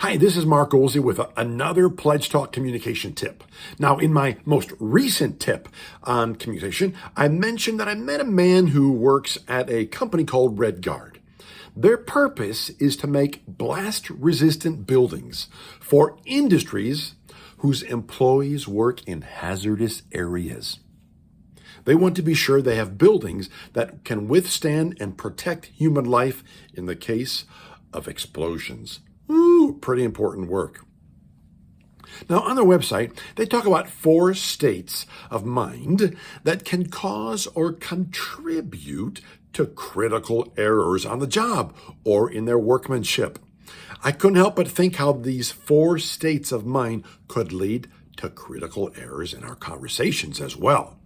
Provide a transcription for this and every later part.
Hi, this is Mark Olsey with another Pledge Talk communication tip. Now, in my most recent tip on communication, I mentioned that I met a man who works at a company called RedGuard. Their purpose is to make blast-resistant buildings for industries whose employees work in hazardous areas. They want to be sure they have buildings that can withstand and protect human life in the case of explosions. Ooh, pretty important work. Now, on their website, they talk about 4 states of mind that can cause or contribute to critical errors on the job or in their workmanship. I couldn't help but think how these 4 states of mind could lead to critical errors in our conversations as well.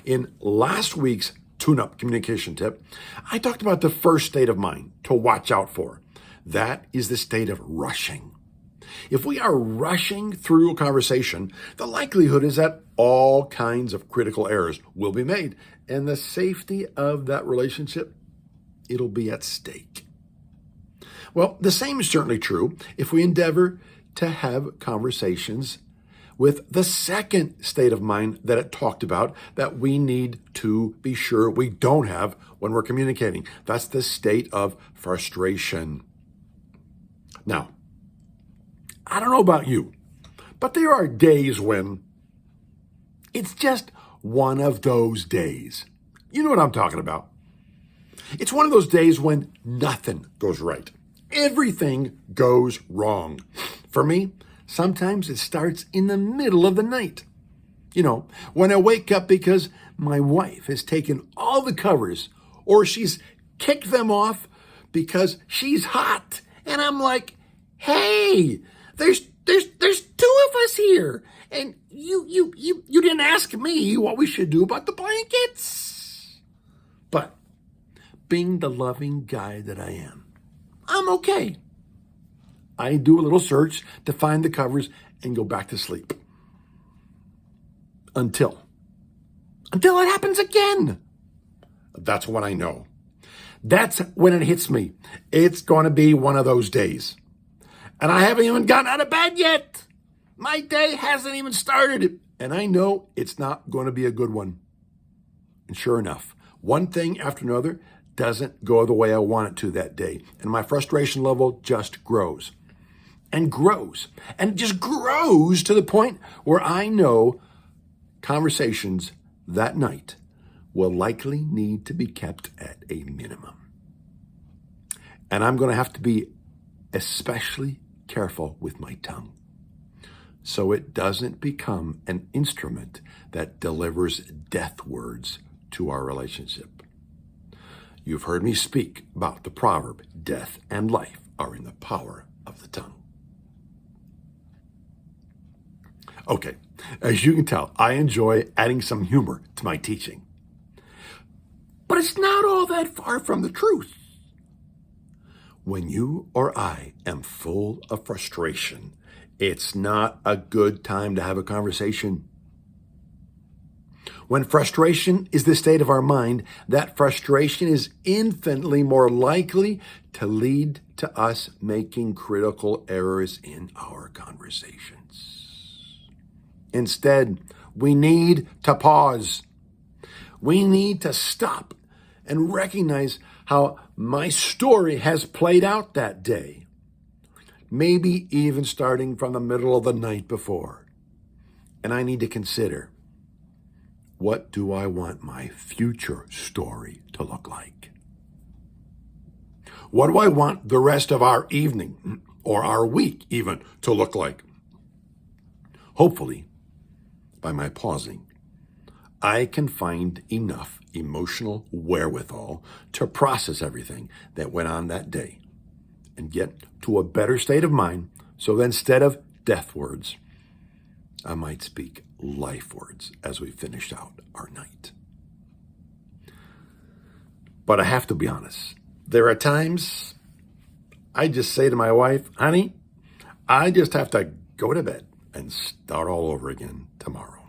In last week's tune-up communication tip, I talked about the first state of mind to watch out for. That is the state of rushing. If we are rushing through a conversation, the likelihood is that all kinds of critical errors will be made, and the safety of that relationship, it'll be at stake. Well, the same is certainly true if we endeavor to have conversations with the second state of mind that it talked about that we need to be sure we don't have when we're communicating. That's the state of frustration. Now, I don't know about you, but there are days when it's just one of those days. You know what I'm talking about. It's one of those days when nothing goes right. Everything goes wrong. For me, sometimes it starts in the middle of the night. You know, when I wake up because my wife has taken all the covers or she's kicked them off because she's hot. And I'm like, hey, there's 2 of us here. And you didn't ask me what we should do about the blankets. But being the loving guy that I am, I'm okay. I do a little search to find the covers and go back to sleep. Until it happens again. That's when I know. That's when it hits me. It's going to be one of those days. And I haven't even gotten out of bed yet. My day hasn't even started. And I know it's not going to be a good one. And sure enough, one thing after another doesn't go the way I want it to that day. And my frustration level just grows and grows and just grows to the point where I know conversations that night will likely need to be kept at a minimum. And I'm going to have to be especially careful with my tongue so it doesn't become an instrument that delivers death words to our relationship. You've heard me speak about the proverb, death and life are in the power of the tongue. Okay, as you can tell, I enjoy adding some humor to my teaching. But it's not all that far from the truth. When you or I am full of frustration, it's not a good time to have a conversation. When frustration is the state of our mind, that frustration is infinitely more likely to lead to us making critical errors in our conversations. Instead, we need to pause. We need to stop and recognize how my story has played out that day. Maybe even starting from the middle of the night before. And I need to consider, what do I want my future story to look like? What do I want the rest of our evening or our week even to look like? Hopefully, by my pausing, I can find enough emotional wherewithal to process everything that went on that day and get to a better state of mind so that instead of death words, I might speak life words as we finish out our night. But I have to be honest. There are times I just say to my wife, honey, I just have to go to bed and start all over again tomorrow.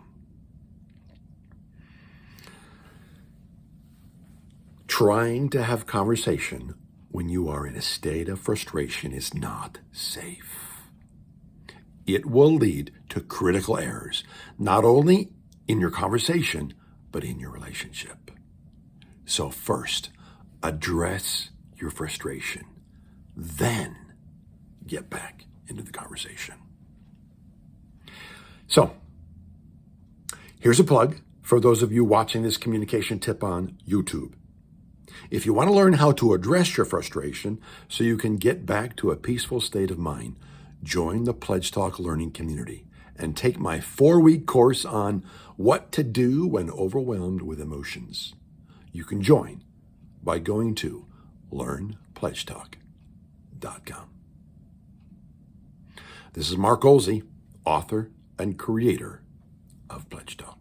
Trying to have conversation when you are in a state of frustration is not safe. it will lead to critical errors, not only in your conversation, but in your relationship. So first, address your frustration. Then get back into the conversation. So here's a plug for those of you watching this communication tip on YouTube. If you want to learn how to address your frustration so you can get back to a peaceful state of mind, join the Pledge Talk Learning Community and take my 4-week course on what to do when overwhelmed with emotions. You can join by going to learnpledgetalk.com. This is Mark Olsey, author and creator of Pledge Talk.